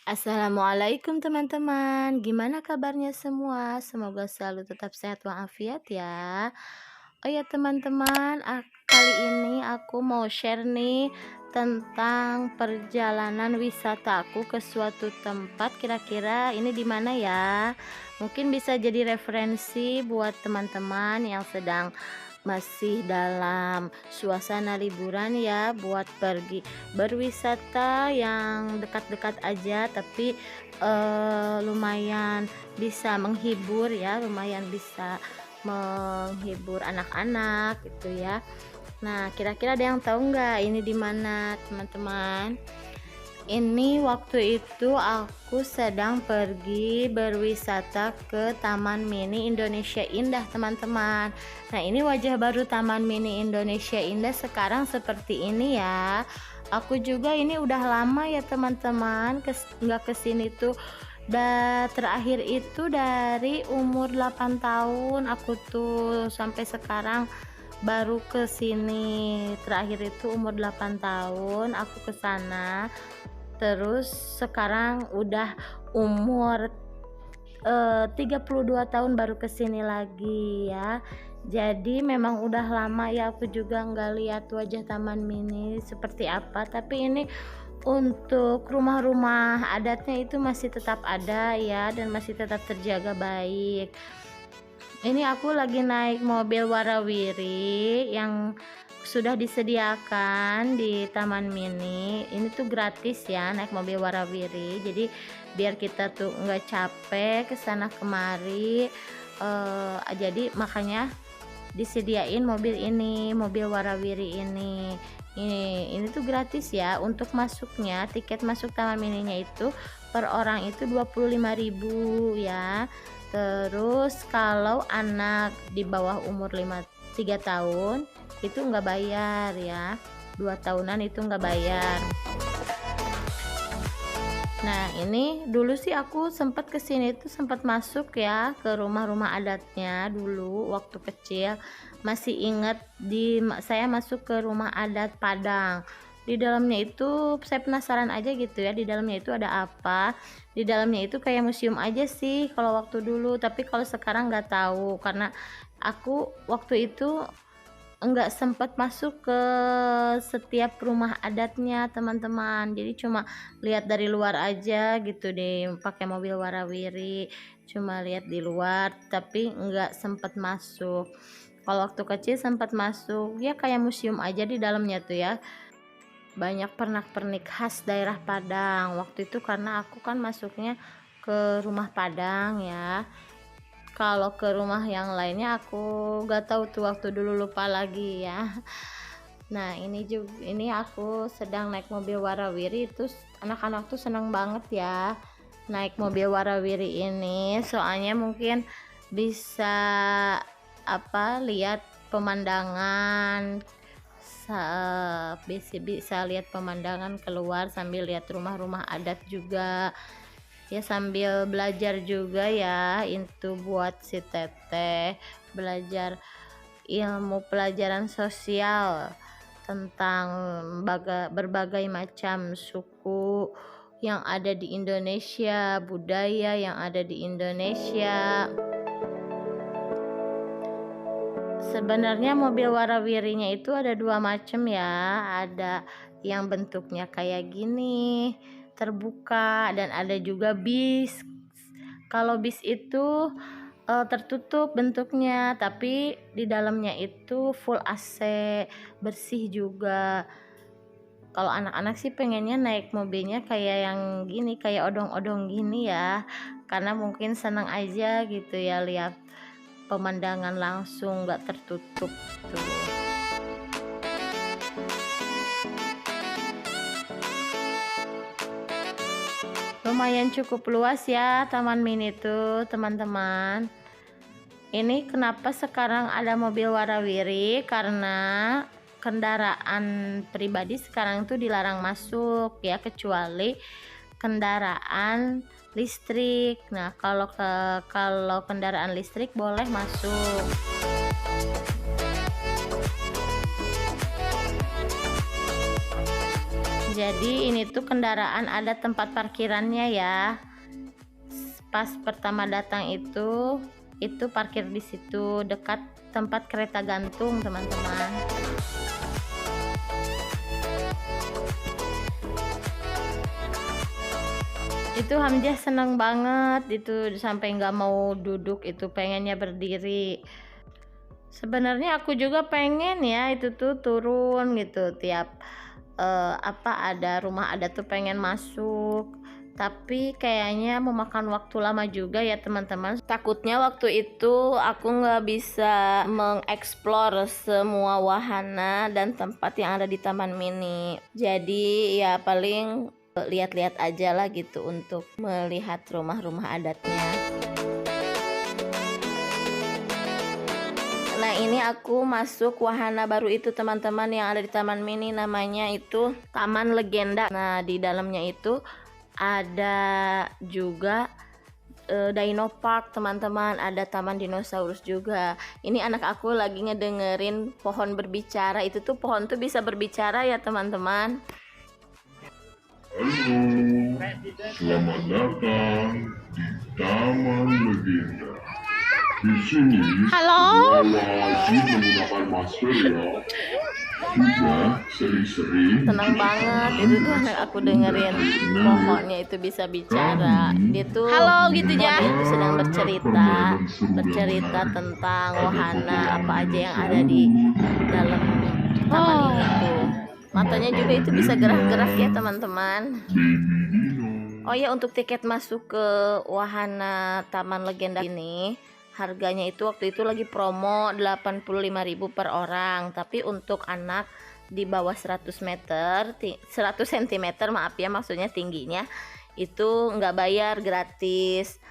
Assalamualaikum teman-teman, gimana kabarnya semua? Semoga selalu tetap sehat walafiat ya. Oh ya teman-teman, kali ini aku mau share nih tentang perjalanan wisata aku ke suatu tempat. Kira-kira ini di mana ya? Mungkin bisa jadi referensi buat teman-teman yang sedang masih dalam suasana liburan ya, buat pergi berwisata yang dekat-dekat aja tapi lumayan bisa menghibur ya, lumayan bisa menghibur anak-anak gitu ya. Nah, kira-kira ada yang tahu nggak ini di mana, teman-teman? Ini waktu itu aku sedang pergi berwisata ke Taman Mini Indonesia Indah, teman-teman. Nah, ini wajah baru Taman Mini Indonesia Indah sekarang seperti ini ya. Aku juga ini udah lama ya teman-teman nggak kesini tuh. Terakhir itu dari umur 8 tahun aku tuh sampai sekarang baru ke sini. Terakhir itu umur 8 tahun aku ke sana. Terus sekarang udah umur 32 tahun baru kesini lagi ya. Jadi memang udah lama ya aku juga nggak lihat wajah Taman Mini seperti apa. Tapi ini untuk rumah-rumah adatnya itu masih tetap ada ya, dan masih tetap terjaga baik. Ini aku lagi naik mobil warawiri yang sudah disediakan di Taman Mini. Ini tuh gratis ya naik mobil warawiri. Jadi biar kita tuh nggak capek kesana kemari. Jadi makanya disediain mobil ini, mobil warawiri ini. Ini tuh gratis ya untuk masuknya. Tiket masuk Taman Mininya itu per orang itu 25.000 ya. Terus kalau anak di bawah umur 3 tahun itu nggak bayar ya, 2 tahunan itu nggak bayar. Nah, ini dulu sih aku sempat kesini tuh sempat masuk ya ke rumah-rumah adatnya dulu waktu kecil. Masih ingat saya masuk ke rumah adat Padang. Di dalamnya itu saya penasaran aja gitu ya, di dalamnya itu ada apa. Di dalamnya itu kayak museum aja sih kalau waktu dulu, tapi kalau sekarang nggak tahu karena aku waktu itu enggak sempat masuk ke setiap rumah adatnya teman-teman. Jadi cuma lihat dari luar aja gitu deh, pakai mobil warawiri, cuma lihat di luar tapi enggak sempat masuk. Kalau waktu kecil sempat masuk ya, kayak museum aja di dalamnya tuh ya, banyak pernak-pernik khas daerah Padang waktu itu karena aku kan masuknya ke rumah Padang ya. Kalau ke rumah yang lainnya aku gak tahu tuh, waktu dulu lupa lagi ya. Nah, ini aku sedang naik mobil warawiri, terus anak-anak tuh seneng banget ya naik mobil warawiri ini, soalnya mungkin bisa lihat pemandangan, bisa lihat pemandangan keluar sambil lihat rumah-rumah adat juga ya, sambil belajar juga ya, itu buat si teteh belajar ilmu pelajaran sosial tentang berbagai macam suku yang ada di Indonesia, budaya yang ada di Indonesia. Sebenarnya mobil warawirinya itu ada 2 macam ya, ada yang bentuknya kayak gini terbuka, dan ada juga bis. Kalau bis itu tertutup bentuknya, tapi di dalamnya itu full AC, bersih juga. Kalau anak-anak sih pengennya naik mobilnya kayak yang gini, kayak odong-odong gini ya, karena mungkin senang aja gitu ya lihat pemandangan langsung nggak tertutup tuh. Lumayan cukup luas ya Taman Mini tuh teman-teman. Ini kenapa sekarang ada mobil warawiri, karena kendaraan pribadi sekarang tuh dilarang masuk ya, kecuali kendaraan listrik. Nah, kalau kendaraan listrik boleh masuk. Jadi ini tuh kendaraan ada tempat parkirannya ya. Pas pertama datang itu parkir di situ dekat tempat kereta gantung, teman-teman. Itu Hamzah seneng banget itu, sampai nggak mau duduk, itu pengennya berdiri. Sebenarnya aku juga pengen ya itu tuh turun gitu tiap ada rumah adat tuh pengen masuk, tapi kayaknya memakan waktu lama juga ya teman-teman. Takutnya waktu itu aku nggak bisa mengeksplor semua wahana dan tempat yang ada di Taman Mini. Jadi ya paling lihat-lihat aja lah gitu untuk melihat rumah-rumah adatnya. Nah ini aku masuk wahana baru itu teman-teman yang ada di Taman Mini, namanya itu Taman Legenda. Nah di dalamnya itu ada juga Dino Park teman-teman, ada taman dinosaurus juga. Ini anak aku lagi ngedengerin pohon berbicara, itu tuh pohon tuh bisa berbicara ya teman-teman. Halo, selamat datang di Taman Legenda. Di sini, wajib menggunakan masker ya. Juga sering-sering. Tenang banget, itu tuh anak aku dengerin pohonnya itu bisa bicara. Dia tuh halo gitu ya, sedang bercerita tentang wahana apa aja yang ada di dalam taman ini tuh. Matanya juga itu bisa gerak-gerak ya teman-teman. Oh ya, untuk tiket masuk ke wahana Taman Legenda ini harganya itu waktu itu lagi promo 85.000 per orang, tapi untuk anak di bawah 100 cm maaf ya, maksudnya tingginya itu nggak bayar, gratis.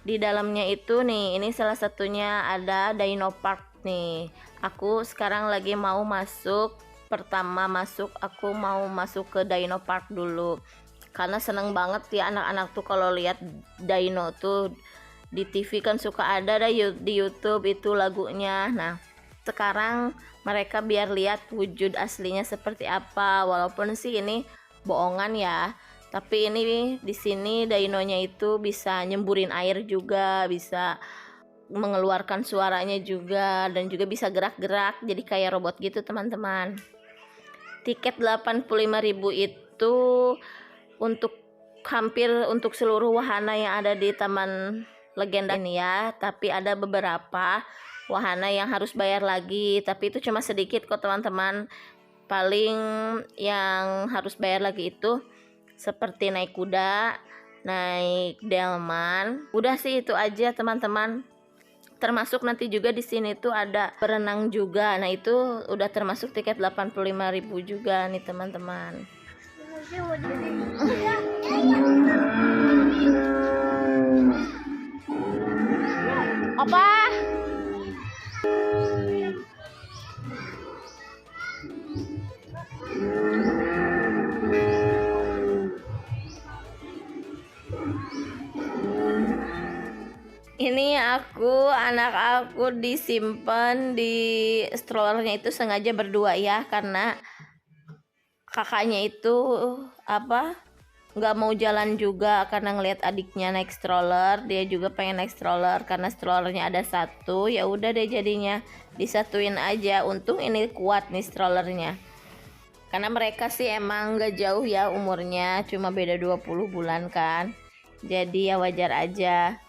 Di dalamnya itu nih, ini salah satunya ada Dino Park nih. Aku sekarang lagi mau masuk, aku mau masuk ke Dino Park dulu karena seneng banget ya anak-anak tuh kalau lihat dino tuh di TV kan suka ada di YouTube itu lagunya. Nah sekarang mereka biar lihat wujud aslinya seperti apa, walaupun sih ini bohongan ya, tapi ini di sini dinonya itu bisa nyemburin air juga, bisa mengeluarkan suaranya juga, dan juga bisa gerak-gerak jadi kayak robot gitu teman-teman. Tiket 85.000 itu untuk hampir untuk seluruh wahana yang ada di Taman Legenda ini ya, tapi ada beberapa wahana yang harus bayar lagi, tapi itu cuma sedikit kok teman-teman. Paling yang harus bayar lagi itu seperti naik kuda, naik delman. Udah sih itu aja teman-teman. Termasuk nanti juga di sini tuh ada berenang juga. Nah itu udah termasuk tiket 85.000 juga nih teman-teman. Apa? Ini anak aku disimpan di strollernya itu sengaja berdua ya, karena kakaknya itu nggak mau jalan juga karena ngelihat adiknya naik stroller, dia juga pengen naik stroller karena strollernya ada satu. Ya udah deh jadinya disatuin aja. Untung ini kuat nih strollernya, karena mereka sih emang nggak jauh ya umurnya, cuma beda 20 bulan kan, jadi ya wajar aja,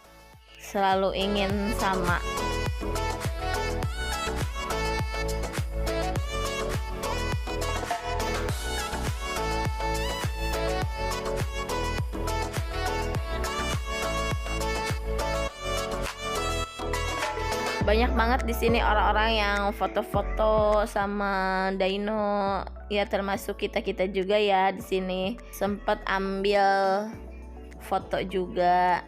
selalu ingin sama. Banyak banget di sini orang-orang yang foto-foto sama dino ya, termasuk kita juga ya. Di sini sempat ambil foto juga.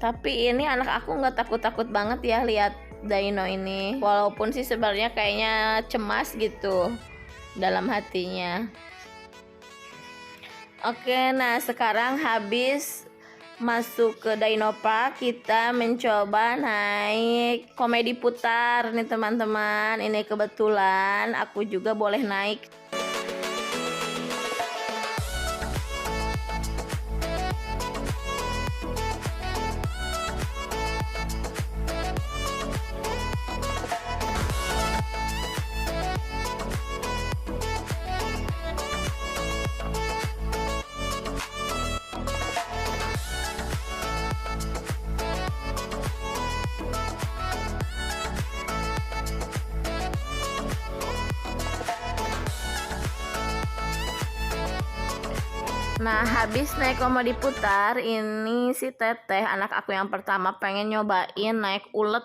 Tapi ini anak aku nggak takut-takut banget ya lihat dino ini, walaupun sih sebenarnya kayaknya cemas gitu dalam hatinya. Oke, nah sekarang habis masuk ke Dino Park, kita mencoba naik komedi putar nih teman-teman. Ini kebetulan aku juga boleh naik. Nah, habis naik lomba diputar, ini si Teteh, anak aku yang pertama, pengen nyobain naik ulet.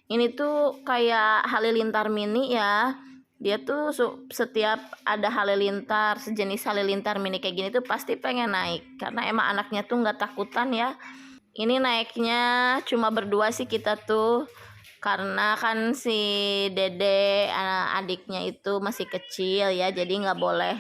Ini tuh kayak halilintar mini ya. Dia tuh setiap ada halilintar, sejenis halilintar mini kayak gini tuh pasti pengen naik. Karena emang anaknya tuh nggak takutan ya. Ini naiknya cuma berdua sih kita tuh. Karena kan si Dede, adiknya itu masih kecil ya, jadi nggak boleh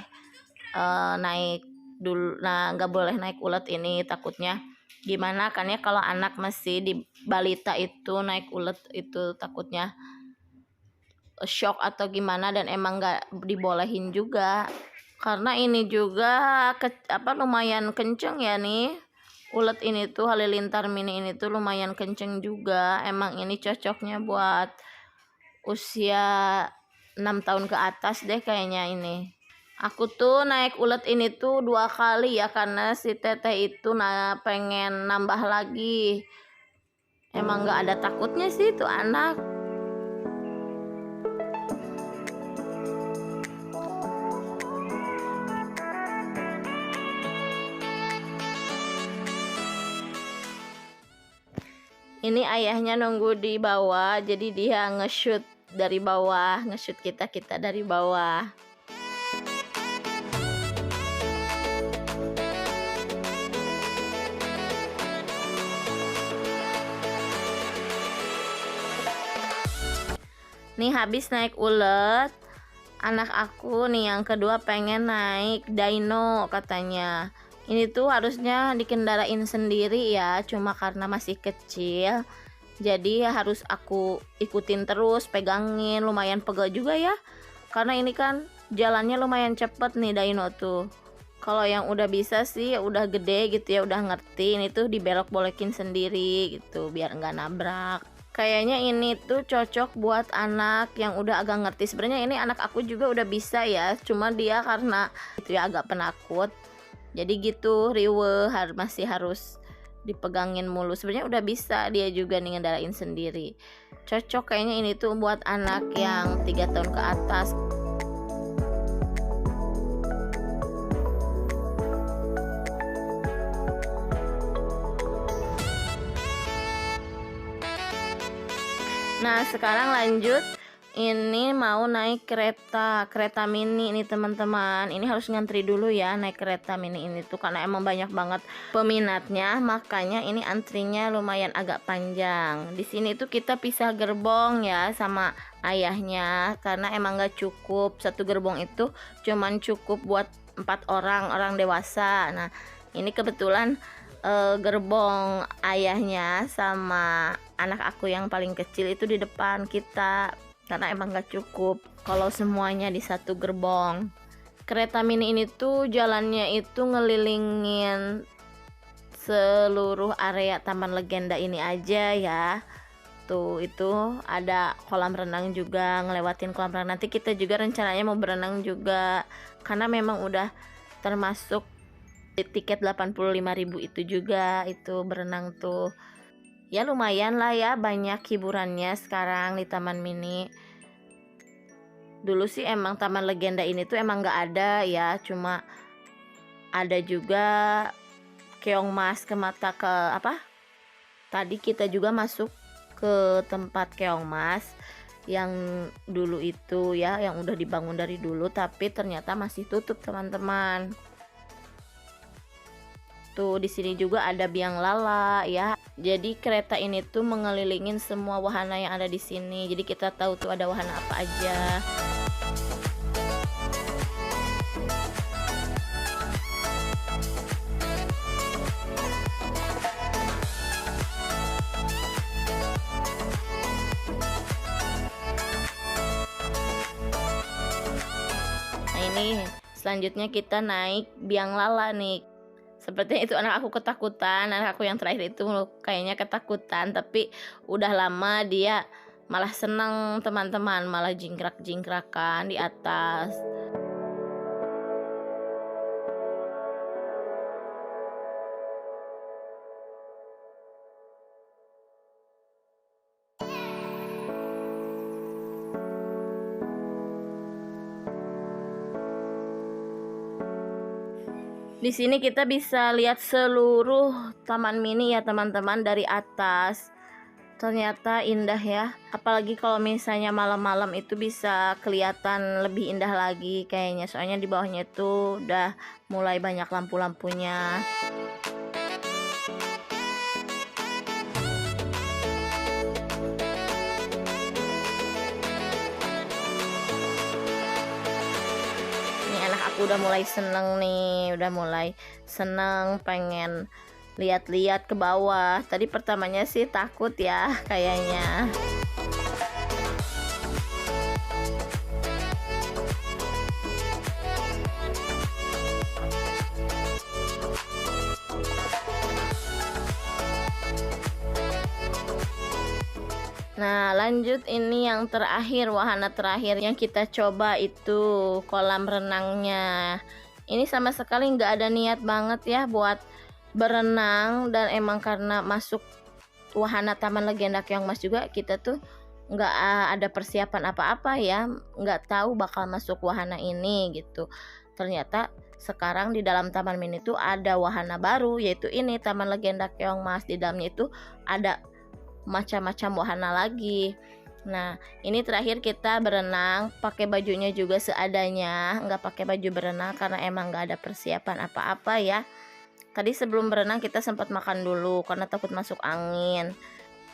naik dulu. Nah, nggak boleh naik ulet ini, takutnya gimana kan ya kalau anak masih di balita itu naik ulet itu takutnya shock atau gimana, dan emang nggak dibolehin juga karena ini juga lumayan kenceng ya nih ulet ini tuh, halilintar mini ini tuh lumayan kenceng juga. Emang ini cocoknya buat usia 6 tahun ke atas deh kayaknya ini. Aku tuh naik ulet ini tuh 2 kali ya, karena si Teteh itu pengen nambah lagi. Emang nggak ada takutnya sih tuh anak. Ini ayahnya nunggu di bawah, jadi dia nge-shoot dari bawah, nge-shoot kita dari bawah. Nih habis naik ulet, anak aku nih yang kedua pengen naik dino katanya. Ini tuh harusnya dikendarain sendiri ya, cuma karena masih kecil jadi harus aku ikutin terus, pegangin, lumayan pegel juga ya, karena ini kan jalannya lumayan cepet nih dino tuh. Kalau yang udah bisa sih udah gede gitu ya, udah ngerti, ini tuh dibelok-bolekin sendiri gitu biar nggak nabrak. Kayaknya ini tuh cocok buat anak yang udah agak ngerti. Sebenarnya ini anak aku juga udah bisa ya, cuma dia karena itu ya agak penakut, jadi gitu riwe, masih harus dipegangin mulu. Sebenarnya udah bisa dia juga nih ngendarain sendiri. Cocok kayaknya ini tuh buat anak yang 3 tahun ke atas. Nah, sekarang lanjut, ini mau naik kereta mini nih teman-teman. Ini harus ngantri dulu ya naik kereta mini ini tuh, karena emang banyak banget peminatnya, makanya ini antrinya lumayan agak panjang. Di sini tuh kita pisah gerbong ya sama ayahnya, karena emang gak cukup satu gerbong itu, cuman cukup buat 4 orang dewasa. Nah, ini kebetulan gerbong ayahnya sama anak aku yang paling kecil itu di depan kita, karena emang gak cukup kalau semuanya di satu gerbong. Kereta mini ini tuh jalannya itu ngelilingin seluruh area Taman Legenda ini aja ya. Tuh itu ada kolam renang juga, ngelewatin kolam renang. Nanti kita juga rencananya mau berenang juga, karena memang udah termasuk tiket 85.000 itu juga, itu berenang tuh. Ya lumayan lah ya, banyak hiburannya sekarang di Taman Mini. Dulu sih emang Taman Legenda ini tuh emang gak ada ya, cuma ada juga keong mas tadi kita juga masuk ke tempat keong mas yang dulu itu ya, yang udah dibangun dari dulu, tapi ternyata masih tutup teman-teman. Tuh di sini juga ada biang lala ya. Jadi kereta ini tuh mengelilingin semua wahana yang ada di sini. Jadi kita tahu tuh ada wahana apa aja. Nah, ini selanjutnya kita naik biang lala nih. Sepertinya itu anak aku ketakutan, anak aku yang terakhir itu kayaknya ketakutan, tapi udah lama dia malah seneng teman-teman, malah jingkrak-jingkrakan di atas. Di sini kita bisa lihat seluruh taman mini ya teman-teman dari atas. Ternyata indah ya. Apalagi kalau misalnya malam-malam itu bisa kelihatan lebih indah lagi kayaknya. Soalnya di bawahnya itu udah mulai banyak lampu-lampunya. Aku udah mulai seneng nih, udah mulai seneng pengen lihat-lihat ke bawah. Tadi pertamanya sih takut ya kayaknya. Nah lanjut, ini yang terakhir, wahana terakhir yang kita coba itu kolam renangnya. Ini sama sekali nggak ada niat banget ya buat berenang, dan emang karena masuk wahana Taman Legenda Keongmas juga kita tuh nggak ada persiapan apa-apa ya, nggak tahu bakal masuk wahana ini gitu. Ternyata sekarang di dalam taman mini itu ada wahana baru, yaitu ini Taman Legenda Keongmas. Di dalamnya itu ada macam-macam wahana lagi. Nah ini terakhir kita berenang pakai bajunya juga seadanya, nggak pakai baju berenang karena emang nggak ada persiapan apa-apa ya. Tadi sebelum berenang kita sempat makan dulu karena takut masuk angin.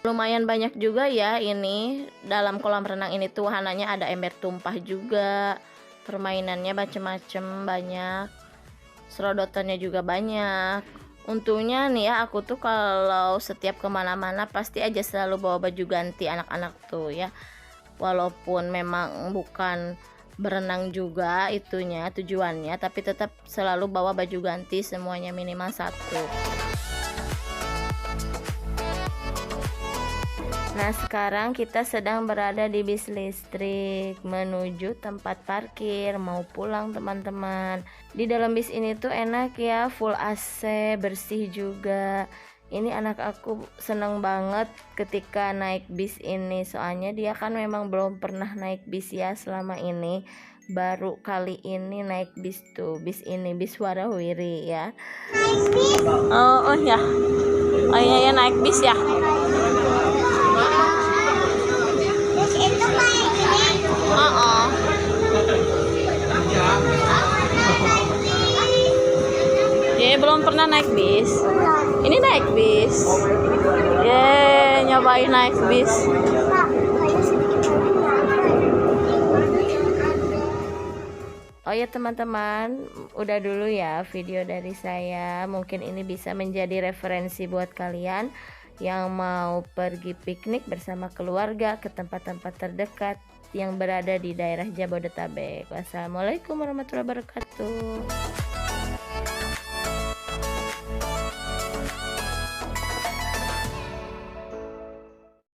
Lumayan banyak juga ya ini dalam kolam renang ini tuh wahananya, ada ember tumpah juga, permainannya macem-macem banyak, serodotannya juga banyak. Untungnya nih ya, aku tuh kalau setiap kemana-mana pasti aja selalu bawa baju ganti anak-anak tuh ya. Walaupun memang bukan berenang juga itunya tujuannya, tapi tetap selalu bawa baju ganti semuanya minimal satu. Nah sekarang kita sedang berada di bis listrik menuju tempat parkir, mau pulang teman-teman. Di dalam bis ini tuh enak ya, full AC, bersih juga. Ini anak aku seneng banget ketika naik bis ini, soalnya dia kan memang belum pernah naik bis ya selama ini. Baru kali ini naik bis tuh, bis ini, bis Warawiri ya. Oh ya, ya naik bis ya. Dia belum pernah naik bis. Ini naik bis. Nyobain naik bis. Oh ya teman-teman, udah dulu ya video dari saya. Mungkin ini bisa menjadi referensi buat kalian yang mau pergi piknik bersama keluarga ke tempat-tempat terdekat yang berada di daerah Jabodetabek. Wassalamualaikum warahmatullahi wabarakatuh.